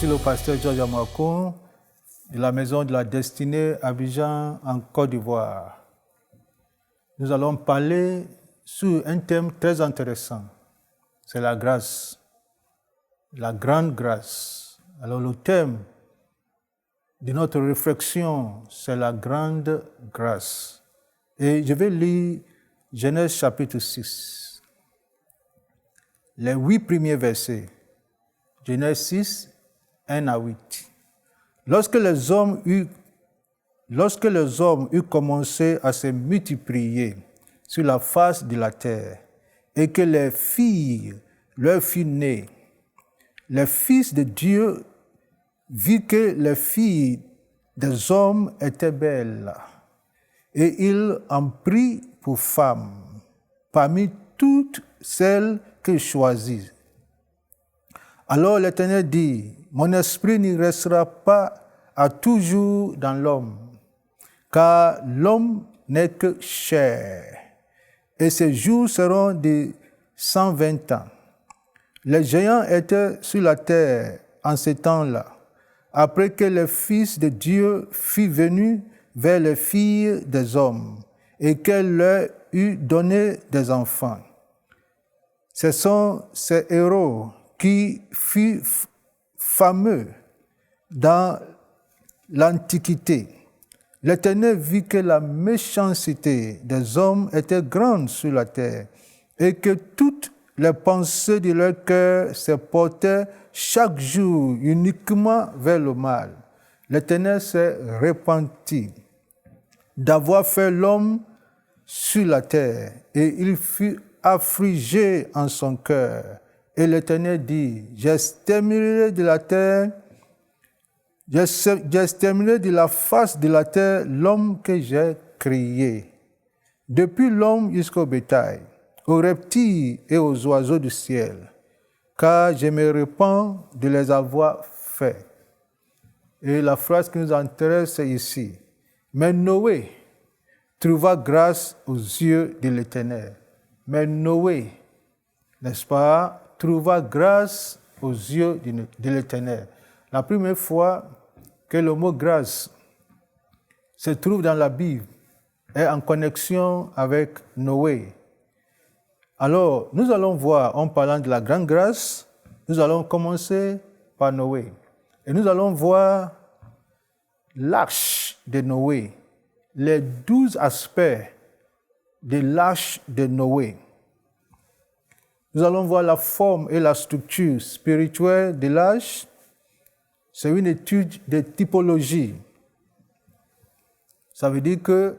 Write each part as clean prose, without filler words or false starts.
suis le pasteur Georges Amakoun de la Maison de la Destinée à Abidjan, en Côte d'Ivoire. Nous allons parler sur un thème très intéressant. C'est la grâce, la grande grâce. Alors le thème de notre réflexion, c'est la grande grâce. Et je vais lire Genèse chapitre 6, les 8 premiers versets. Genèse 6, 1 à 8. Lorsque les hommes eurent commencé à se multiplier sur la face de la terre, et que les filles leur furent nées, les fils de Dieu virent que les filles des hommes étaient belles, et ils en prirent pour femmes, parmi toutes celles qu'ils choisirent. Alors l'Éternel dit, « Mon esprit n'y restera pas à toujours dans l'homme, car l'homme n'est que chair, et ses jours seront de 120 ans. » Les géants étaient sur la terre en ce temps-là, après que les fils de Dieu furent venus vers les filles des hommes, et qu'elle leur eut donné des enfants. Ce sont ces héros qui furent fameux dans l'Antiquité. L'Éternel vit que la méchanceté des hommes était grande sur la terre et que toutes les pensées de leur cœur se portaient chaque jour uniquement vers le mal. L'Éternel s'est repenti d'avoir fait l'homme sur la terre et il fut affligé en son cœur. Et l'Éternel dit, j'exterminerai de la terre, j'exterminerai de la face de la terre l'homme que j'ai créé, depuis l'homme jusqu'au bétail, aux reptiles et aux oiseaux du ciel, car je me repens de les avoir faits. Et la phrase qui nous intéresse, c'est ici. Mais Noé trouva grâce aux yeux de l'Éternel. Mais Noé, n'est-ce pas, trouva grâce aux yeux de l'Éternel. La première fois que le mot grâce se trouve dans la Bible est en connexion avec Noé. Alors, nous allons voir, en parlant de la grande grâce, nous allons commencer par Noé. Et nous allons voir l'arche de Noé, les 12 aspects de l'arche de Noé. Nous allons voir la forme et la structure spirituelle de l'arche. C'est une étude de typologie. Ça veut dire que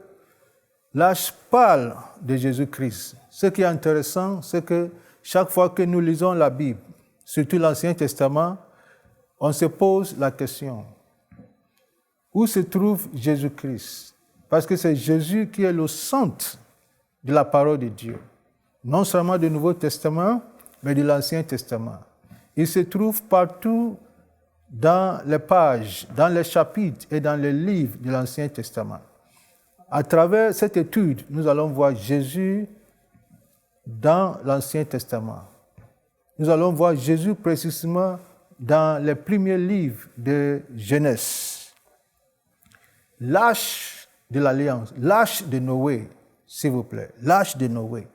l'arche parle de Jésus-Christ. Ce qui est intéressant, c'est que chaque fois que nous lisons la Bible, surtout l'Ancien Testament, on se pose la question, où se trouve Jésus-Christ? Parce que c'est Jésus qui est le centre de la parole de Dieu. Non seulement du Nouveau Testament, mais de l'Ancien Testament. Il se trouve partout dans les pages, dans les chapitres et dans les livres de l'Ancien Testament. À travers cette étude, nous allons voir Jésus dans l'Ancien Testament. Nous allons voir Jésus précisément dans les premiers livres de Genèse. L'arche de l'Alliance, l'arche de Noé, s'il vous plaît, l'arche de Noé.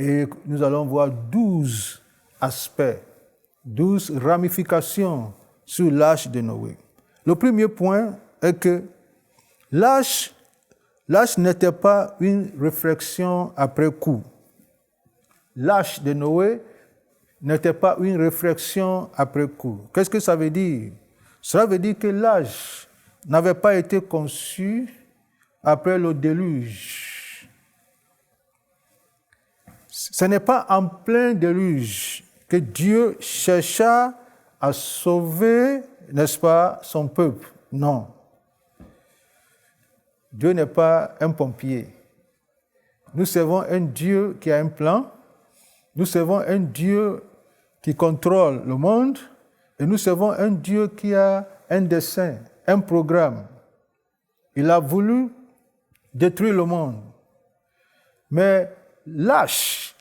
Et nous allons voir 12 aspects, 12 ramifications sur l'arche de Noé. Le premier point est que l'arche n'était pas une réflexion après coup. L'arche de Noé n'était pas une réflexion après coup. Qu'est-ce que ça veut dire? Cela veut dire que l'arche n'avait pas été conçue après le déluge. Ce n'est pas en plein déluge que Dieu chercha à sauver, n'est-ce pas, son peuple. Non. Dieu n'est pas un pompier. Nous servons un Dieu qui a un plan. Nous servons un Dieu qui contrôle le monde. Et nous servons un Dieu qui a un dessein, un programme. Il a voulu détruire le monde. Mais l'arche,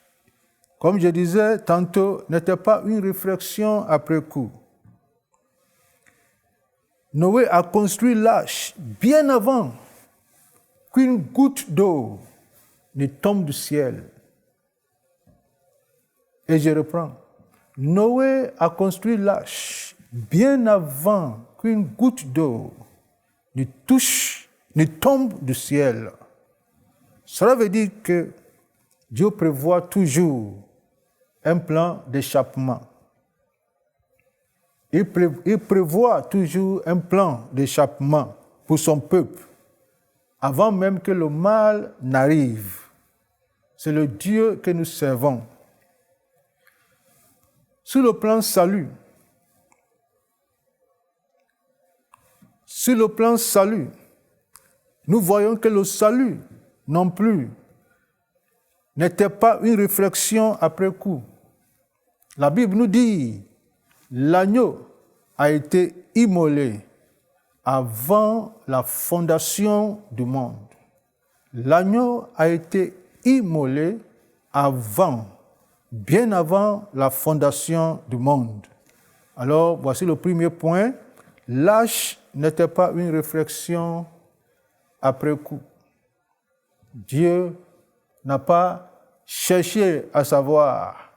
comme je disais tantôt, n'était pas une réflexion après coup. Noé a construit l'arche bien avant qu'une goutte d'eau ne tombe du ciel. Et je reprends. Noé a construit l'arche bien avant qu'une goutte d'eau ne tombe du ciel. Cela veut dire que Dieu prévoit toujours un plan d'échappement. Il prévoit toujours un plan d'échappement pour son peuple, avant même que le mal n'arrive. C'est le Dieu que nous servons. Sur le plan salut, nous voyons que le salut non plus n'était pas une réflexion après coup. La Bible nous dit, l'agneau a été immolé avant la fondation du monde. L'agneau a été immolé bien avant la fondation du monde. Alors, voici le premier point. L'arche n'était pas une réflexion après coup. Dieu n'a pas cherché à savoir.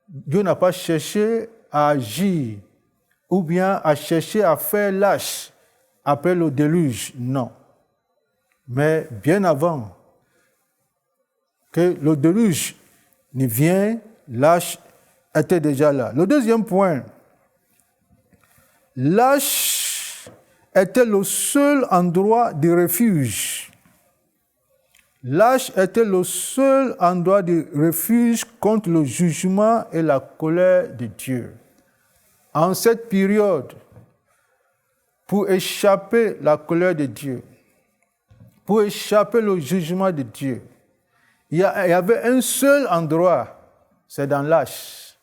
Dieu n'a pas cherché à agir ou bien à chercher à faire l'arche après le déluge. Non. Mais bien avant que le déluge ne vienne, l'arche était déjà là. Le deuxième point, l'arche était le seul endroit de refuge. L'arche était le seul endroit de refuge contre le jugement et la colère de Dieu. En cette période, pour échapper à la colère de Dieu, pour échapper au jugement de Dieu, il y avait un seul endroit, c'est dans l'arche.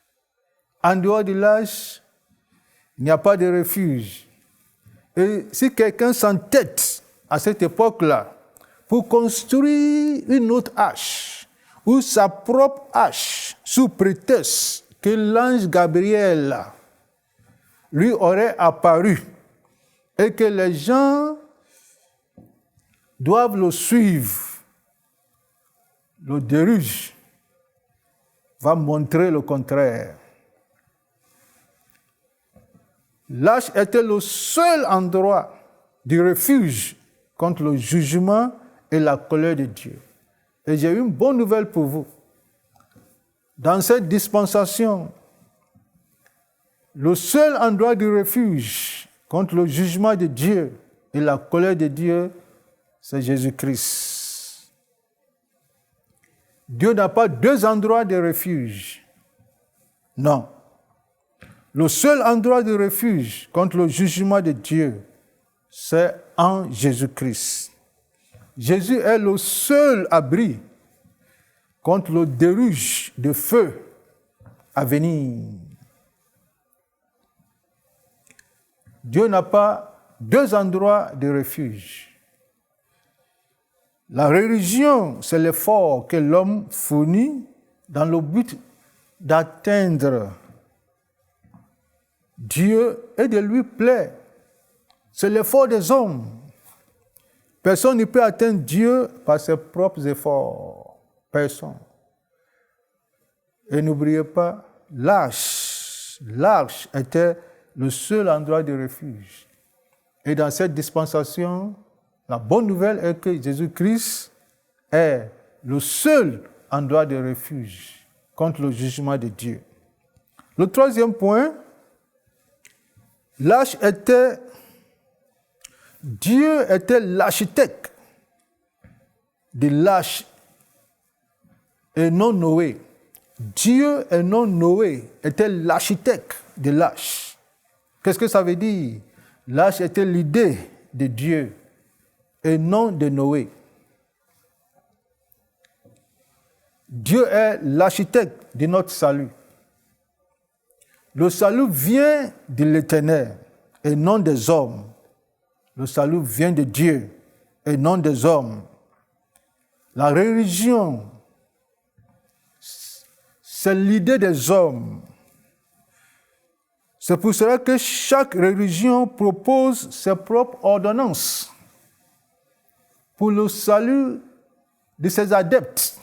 En dehors de l'arche, il n'y a pas de refuge. Et si quelqu'un s'entête à cette époque-là pour construire une autre arche ou sa propre arche sous prétexte que l'ange Gabriel lui aurait apparu et que les gens doivent le suivre, le déluge va montrer le contraire. L'arche était le seul endroit de refuge contre le jugement et la colère de Dieu. Et j'ai une bonne nouvelle pour vous. Dans cette dispensation, le seul endroit de refuge contre le jugement de Dieu et la colère de Dieu, c'est Jésus-Christ. Dieu n'a pas deux endroits de refuge. Non. Le seul endroit de refuge contre le jugement de Dieu, c'est en Jésus-Christ. Jésus est le seul abri contre le déluge de feu à venir. Dieu n'a pas deux endroits de refuge. La religion, c'est l'effort que l'homme fournit dans le but d'atteindre Dieu et de lui plaire. C'est l'effort des hommes. Personne ne peut atteindre Dieu par ses propres efforts. Personne. Et n'oubliez pas, l'arche était le seul endroit de refuge. Et dans cette dispensation, la bonne nouvelle est que Jésus-Christ est le seul endroit de refuge contre le jugement de Dieu. Le troisième point, Dieu était l'architecte de l'arche et non Noé. Dieu et non Noé étaient l'architecte de l'arche. Qu'est-ce que ça veut dire? L'arche était l'idée de Dieu et non de Noé. Dieu est l'architecte de notre salut. Le salut vient de l'Éternel et non des hommes. Le salut vient de Dieu et non des hommes. La religion, c'est l'idée des hommes. C'est pour cela que chaque religion propose ses propres ordonnances pour le salut de ses adeptes.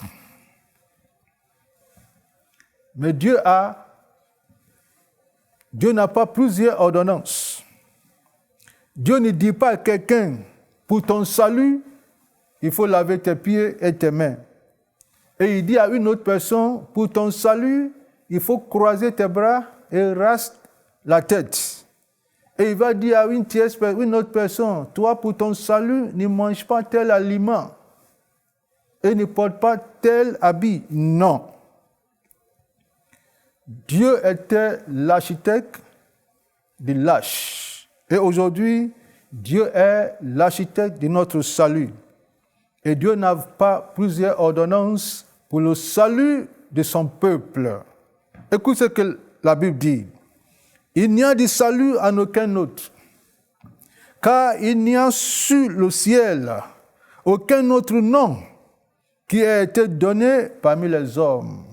Mais Dieu n'a pas plusieurs ordonnances. Dieu ne dit pas à quelqu'un, pour ton salut, il faut laver tes pieds et tes mains. Et il dit à une autre personne, pour ton salut, il faut croiser tes bras et rase la tête. Et il va dire à une autre personne, toi, pour ton salut, ne mange pas tel aliment et ne porte pas tel habit. Non. Dieu était l'architecte de lâche. Et aujourd'hui, Dieu est l'architecte de notre salut. Et Dieu n'a pas plusieurs ordonnances pour le salut de son peuple. Écoute ce que la Bible dit. Il n'y a de salut en aucun autre, car il n'y a sur le ciel aucun autre nom qui a été donné parmi les hommes,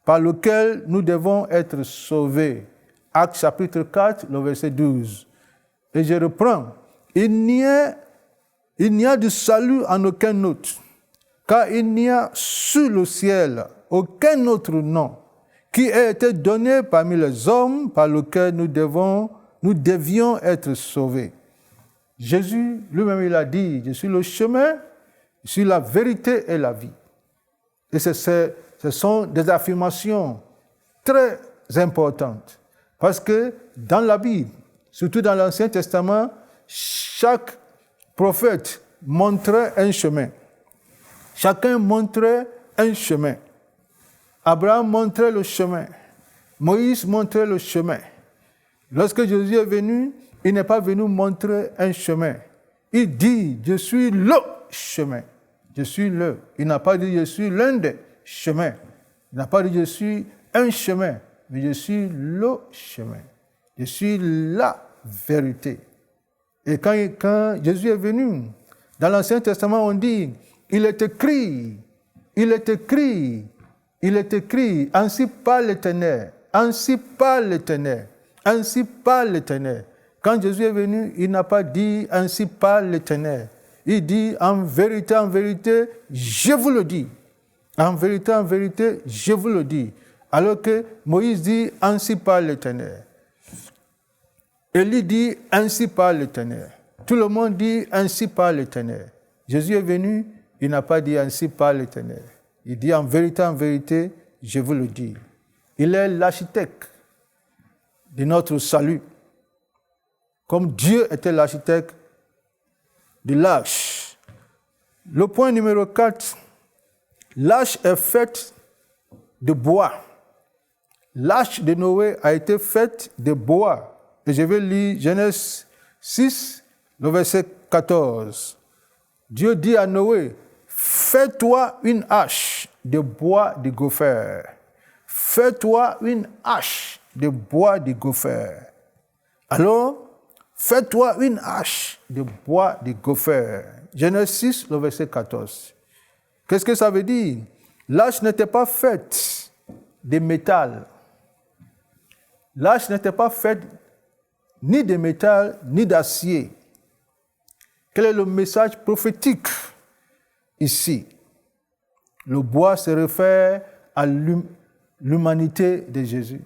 par lequel nous devons être sauvés. Actes chapitre 4, le verset 12. Et je reprends. Il n'y a de salut en aucun autre, car il n'y a sur le ciel aucun autre nom qui a été donné parmi les hommes par lequel nous devions être sauvés. Jésus lui-même, il a dit, je suis le chemin, je suis la vérité et la vie. Et ce sont des affirmations très importantes. Parce que dans la Bible, surtout dans l'Ancien Testament, chaque prophète montrait un chemin. Chacun montrait un chemin. Abraham montrait le chemin. Moïse montrait le chemin. Lorsque Jésus est venu, il n'est pas venu montrer un chemin. Il dit, je suis le chemin. Je suis le. Il n'a pas dit, je suis l'un des chemins. Il n'a pas dit, je suis un chemin, mais je suis le chemin. Je suis la vérité. Et quand Jésus est venu, dans l'Ancien Testament, on dit, il est écrit, ainsi parle l'Éternel, ainsi parle l'Éternel, ainsi parle l'Éternel. Quand Jésus est venu, il n'a pas dit, ainsi parle l'Éternel. Il dit, en vérité, je vous le dis. En vérité, je vous le dis. Alors que Moïse dit, ainsi parle l'Éternel. Élie dit, ainsi parle l'Éternel. Tout le monde dit, ainsi parle l'Éternel. Jésus est venu, il n'a pas dit, ainsi parle l'Éternel. Il dit, en vérité, je vous le dis. Il est l'architecte de notre salut. Comme Dieu était l'architecte de l'arche. Le point numéro 4, l'arche est faite de bois. L'arche de Noé a été faite de bois. Et je vais lire Genèse 6, le verset 14. Dieu dit à Noé, fais-toi une hache de bois de gopher. Fais-toi une hache de bois de gopher. Alors, fais-toi une hache de bois de gopher. Genèse 6, le verset 14. Qu'est-ce que ça veut dire? L'hache n'était pas faite de métal. L'hache n'était pas faite ni de métal, ni d'acier. Quel est le message prophétique ici? Le bois se réfère à l'humanité de Jésus.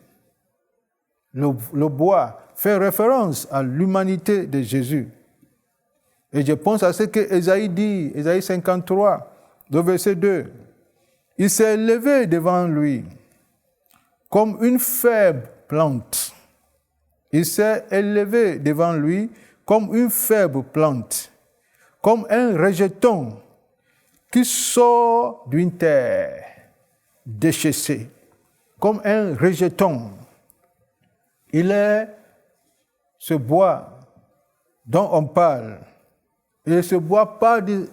Le bois fait référence à l'humanité de Jésus. Et je pense à ce que Ésaïe dit, Ésaïe 53, le verset 2. Il s'est élevé devant lui comme une faible plante. Il s'est élevé devant lui comme une faible plante, comme un rejeton qui sort d'une terre déchaissée, comme un rejeton. Il est ce bois dont on parle. Et ce bois parle de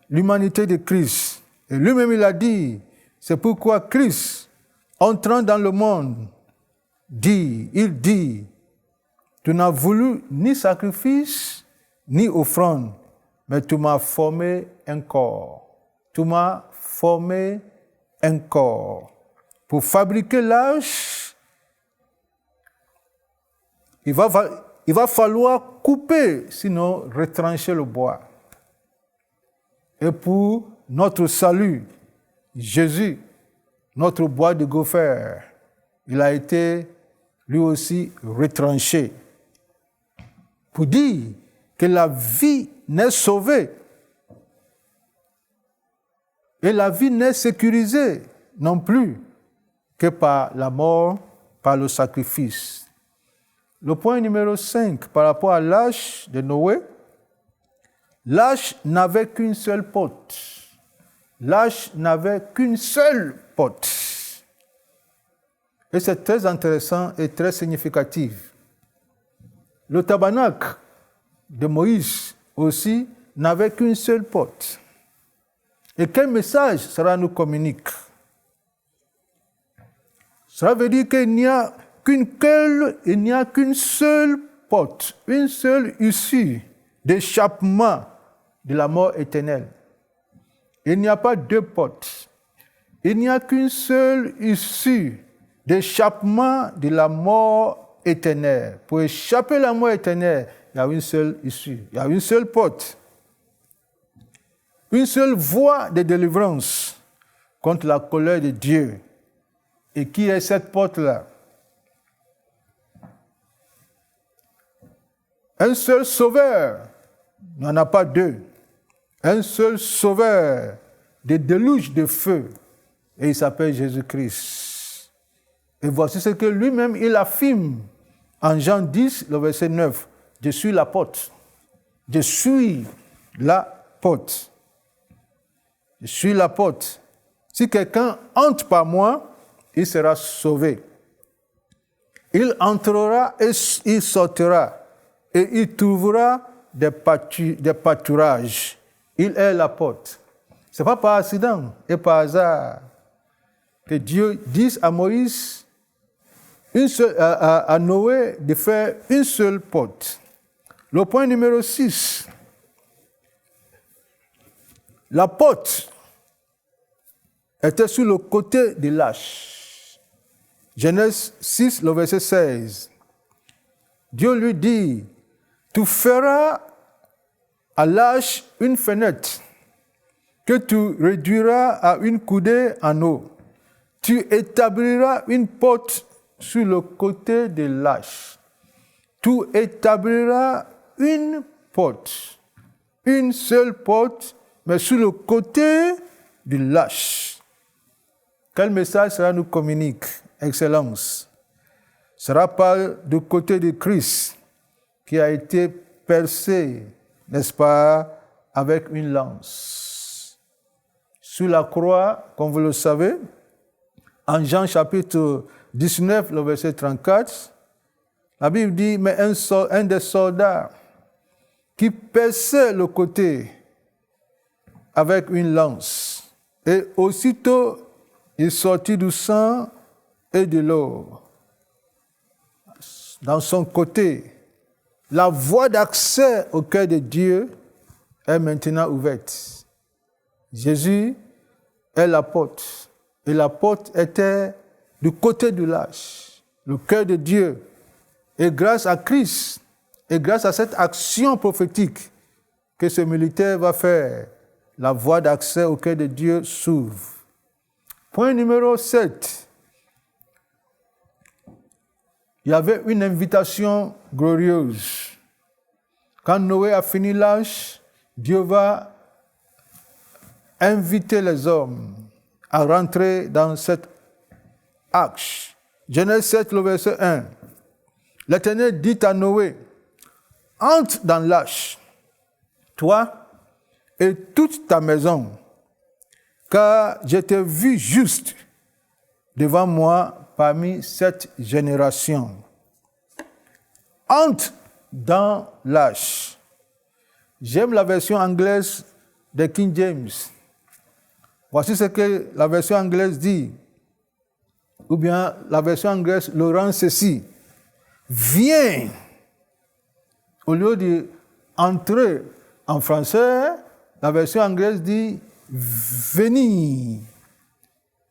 l'humanité de Christ. Et lui-même, il a dit, c'est pourquoi Christ, entrant dans le monde, il dit, tu n'as voulu ni sacrifice, ni offrande, mais tu m'as formé un corps. Tu m'as formé un corps. Pour fabriquer l'arche, il va falloir couper, sinon retrancher le bois. Et pour notre salut, Jésus, notre bois de gopher, il a été lui aussi retranché. Pour dire que la vie n'est sauvée et la vie n'est sécurisée non plus que par la mort, par le sacrifice. Le point numéro 5, par rapport à l'arche de Noé, l'arche n'avait qu'une seule porte. L'arche n'avait qu'une seule porte. Et c'est très intéressant et très significatif. Le tabernacle de Moïse aussi n'avait qu'une seule porte. Et quel message cela nous communique? Cela veut dire qu'il n'y a qu'une seule porte, une seule issue d'échappement de la mort éternelle. Il n'y a pas deux portes. Il n'y a qu'une seule issue d'échappement de la mort éternelle. Pour échapper à la mort éternelle, il y a une seule issue, il y a une seule porte. Une seule voie de délivrance contre la colère de Dieu. Et qui est cette porte-là? Un seul sauveur, il n'y en a pas deux. Un seul sauveur des déluges de feu, et il s'appelle Jésus-Christ. Et voici ce que lui-même il affirme en Jean 10, le verset 9. Je suis la porte. Je suis la porte. Je suis la porte. Si quelqu'un entre par moi, il sera sauvé. Il entrera et il sortira. Et il trouvera des pâturages. Il est la porte. Ce n'est pas par accident et par hasard que Dieu dit à Moïse, à Noé, de faire une seule porte. Le point numéro 6. La porte était sur le côté de l'arche. Genèse 6, le verset 16. Dieu lui dit, tu feras à l'arche une fenêtre que tu réduiras à une coudée en eau. Tu établiras une porte sur le côté de l'arche. Tu établiras une porte, une seule porte, mais sur le côté de l'arche. Quel message cela nous communique, Excellence? Sera par du côté de Christ qui a été percé, n'est-ce pas, avec une lance. Sur la croix, comme vous le savez, en Jean chapitre 19, le verset 34, la Bible dit, mais un des soldats qui perçait le côté avec une lance, et aussitôt il sortit du sang et de l'eau. Dans son côté, la voie d'accès au cœur de Dieu est maintenant ouverte. Jésus est la porte. Et la porte était du côté de l'arche, le cœur de Dieu. Et grâce à Christ, et grâce à cette action prophétique que ce militaire va faire, la voie d'accès au cœur de Dieu s'ouvre. Point numéro 7. Il y avait une invitation glorieuse. Quand Noé a fini l'arche, Dieu va inviter les hommes à rentrer dans cette arche. Genèse 7, le verset 1. L'Éternel dit à Noé, entre dans l'arche, toi et toute ta maison, car je t'ai vu juste devant moi parmi cette génération. Entre dans l'arche. J'aime la version anglaise de King James. Voici ce que la version anglaise dit. Ou bien la version anglaise le rend ceci. Viens. Au lieu de entrer en français, la version anglaise dit venir.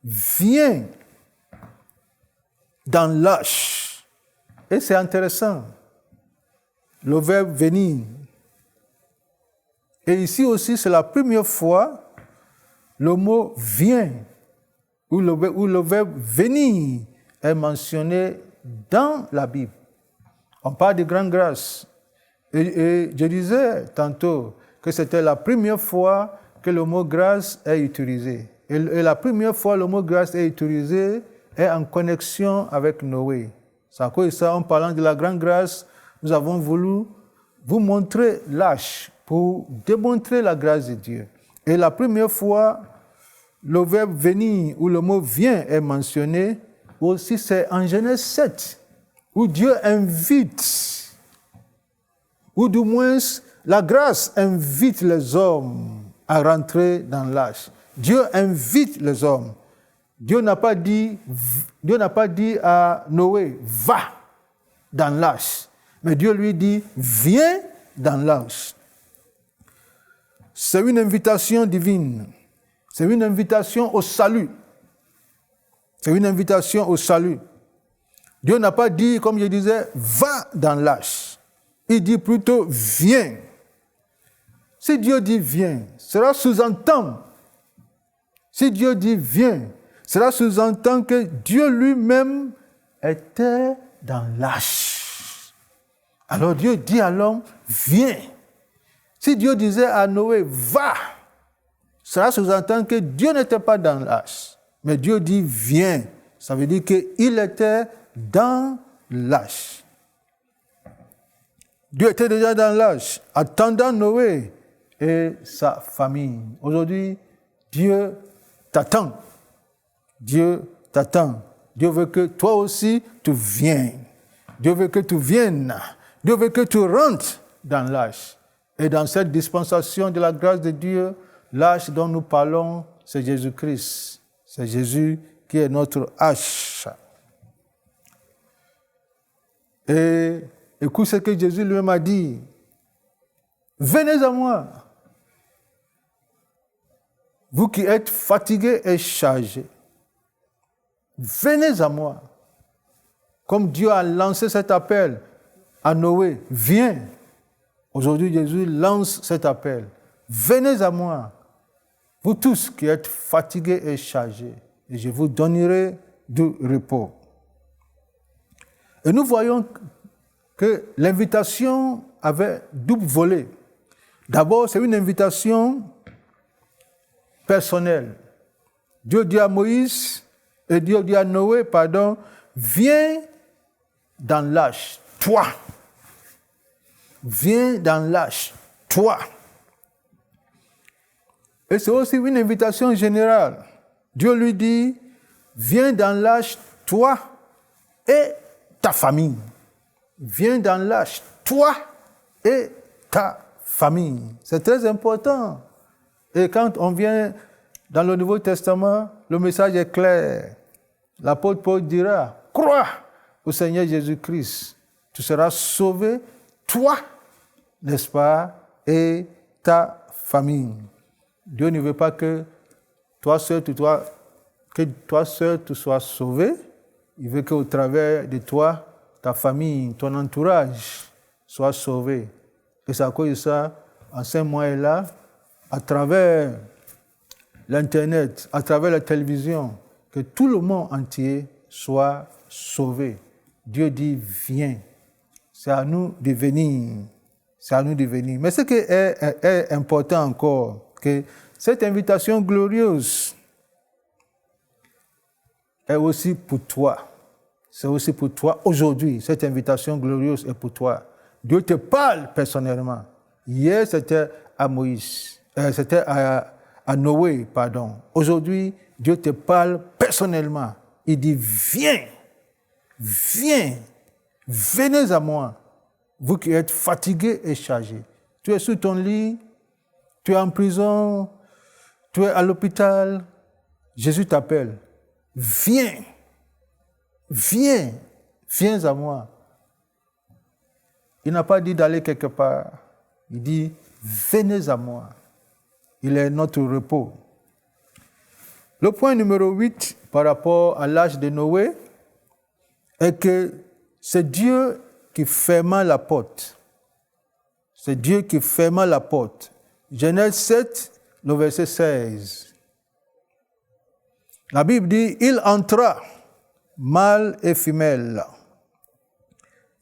Viens dans l'arche. Et c'est intéressant. le verbe venir. Et ici aussi, c'est la première fois le mot vient, ou le verbe venir est mentionné dans la Bible. On parle de grande grâce. Et je disais tantôt que c'était la première fois que le mot grâce est utilisé. Et la première fois le mot grâce est utilisé est en connexion avec Noé. C'est à cause de ça, en parlant de la grande grâce, nous avons voulu vous montrer l'âge pour démontrer la grâce de Dieu. Et la première fois, le verbe venir ou le mot vient est mentionné aussi, c'est en Genèse 7, où Dieu invite, ou du moins la grâce invite les hommes à rentrer dans l'âge. Dieu invite les hommes. Dieu n'a pas dit à Noé, va dans l'âge. Mais Dieu lui dit, viens dans l'âge. C'est une invitation divine. C'est une invitation au salut. C'est une invitation au salut. Dieu n'a pas dit, comme je disais, va dans l'âge. Il dit plutôt, viens. Si Dieu dit viens, cela sous-entend. Si Dieu dit viens, cela sous-entend que Dieu lui-même était dans l'âge. Alors Dieu dit à l'homme, viens. Si Dieu disait à Noé, va, cela sous-entend que Dieu n'était pas dans l'âge. Mais Dieu dit, viens. Ça veut dire qu'il était dans l'âge. Dieu était déjà dans l'âge, attendant Noé et sa famille. Aujourd'hui, Dieu t'attend. Dieu t'attend. Dieu veut que toi aussi, tu viennes. Dieu veut que tu viennes. Dieu veut que tu rentres dans l'âge. Et dans cette dispensation de la grâce de Dieu, l'âge dont nous parlons, c'est Jésus-Christ. C'est Jésus qui est notre âge. Et écoute ce que Jésus lui-même a dit. Venez à moi, vous qui êtes fatigués et chargés. Venez à moi. Comme Dieu a lancé cet appel à Noé, viens. Aujourd'hui, Jésus lance cet appel. Venez à moi, vous tous qui êtes fatigués et chargés, et je vous donnerai du repos. Et nous voyons que l'invitation avait double volet. D'abord, c'est une invitation personnelle. Dieu dit à Moïse, et Dieu dit à Noé, viens dans l'âge, toi. Viens dans l'âge, toi. Et c'est aussi une invitation générale. Dieu lui dit, viens dans l'âge, toi et ta famille. Viens dans l'âge, toi et ta famille. C'est très important. Et quand on vient dans le Nouveau Testament, le message est clair. L'apôtre Paul dira, crois au Seigneur Jésus-Christ. Tu seras sauvé, toi, n'est-ce pas, et ta famille. Dieu ne veut pas que toi seul tu sois sauvé. Il veut qu'au travers de toi, ta famille, ton entourage soit sauvé. Et c'est à cause de ça, en ce mois-là, à travers l'Internet, à travers la télévision, que tout le monde entier soit sauvé. Dieu dit, viens. C'est à nous de venir. C'est à nous de venir. Mais ce qui est important encore, que cette invitation glorieuse est aussi pour toi. C'est aussi pour toi aujourd'hui. Cette invitation glorieuse est pour toi. Dieu te parle personnellement. Hier, c'était à Moïse. C'était à Noé, pardon. Aujourd'hui, Dieu te parle personnellement. Il dit, viens, viens, venez à moi, vous qui êtes fatigués et chargés. Tu es sous ton lit, tu es en prison, tu es à l'hôpital. Jésus t'appelle. Viens, viens, viens à moi. Il n'a pas dit d'aller quelque part. Il dit, venez à moi. Il est notre repos. Le point numéro 8 par rapport à l'âge de Noé est que c'est Dieu qui ferma la porte C'est Dieu qui ferma la porte. Genèse 7, le verset 16. La Bible dit, il entra, mâle et femelle,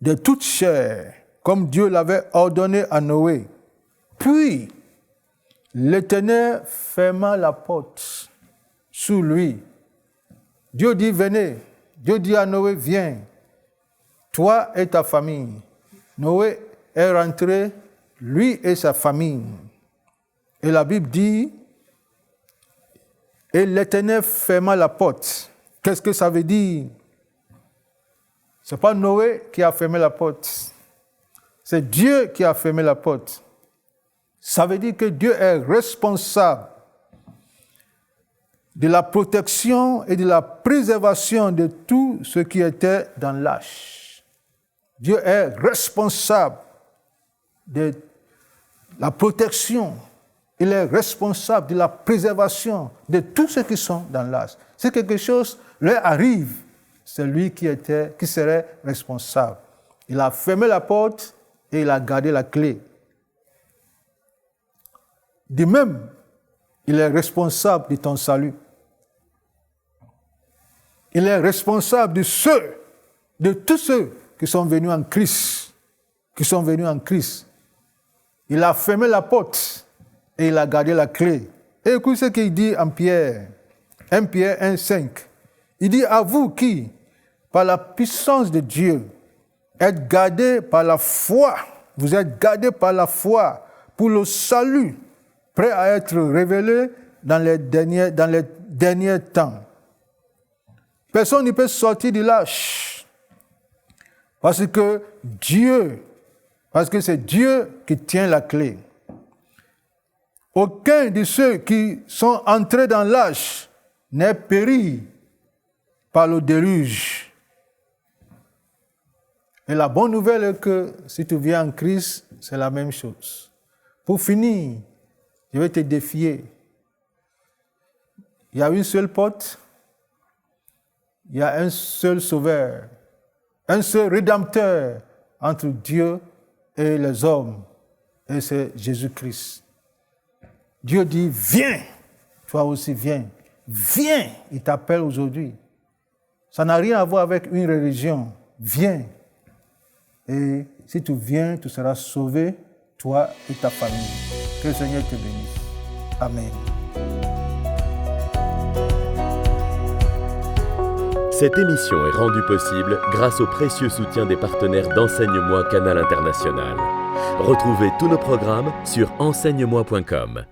de toute chair, comme Dieu l'avait ordonné à Noé. Puis, l'Éternel ferma la porte sous lui. Dieu dit, venez. Dieu dit à Noé, viens, toi et ta famille. Noé est rentré, lui et sa famille. Et la Bible dit, et l'Éternel ferma la porte. Qu'est-ce que ça veut dire? Ce n'est pas Noé qui a fermé la porte. C'est Dieu qui a fermé la porte. Ça veut dire que Dieu est responsable de la protection et de la préservation de tout ce qui était dans l'arche. Dieu est responsable de la protection. Il est responsable de la préservation de tous ceux qui sont dans l'arche. Si quelque chose leur arrive, c'est lui qui serait responsable. Il a fermé la porte et il a gardé la clé. De même, il est responsable de ton salut. Il est responsable de tous ceux qui sont venus en Christ. Il a fermé la porte et il a gardé la clé. Et écoute ce qu'il dit en Pierre. 1 Pierre 1, 5. Il dit, à vous qui, par la puissance de Dieu, êtes gardés par la foi, vous êtes gardés par la foi pour le salut, prêt à être révélé dans les derniers temps. Personne ne peut sortir de l'arche parce que c'est Dieu qui tient la clé. Aucun de ceux qui sont entrés dans l'arche n'est péri par le déluge. Et la bonne nouvelle est que si tu viens en Christ, c'est la même chose. Pour finir, je vais te défier. Il y a une seule porte, il y a un seul sauveur, un seul rédempteur entre Dieu et les hommes, et c'est Jésus-Christ. Dieu dit, viens, toi aussi viens. Viens, il t'appelle aujourd'hui. Ça n'a rien à voir avec une religion. Viens. Et si tu viens, tu seras sauvé, toi et ta famille. Que le Seigneur te bénisse. Amen. Cette émission est rendue possible grâce au précieux soutien des partenaires d'Enseigne-moi Canal International. Retrouvez tous nos programmes sur enseigne-moi.com.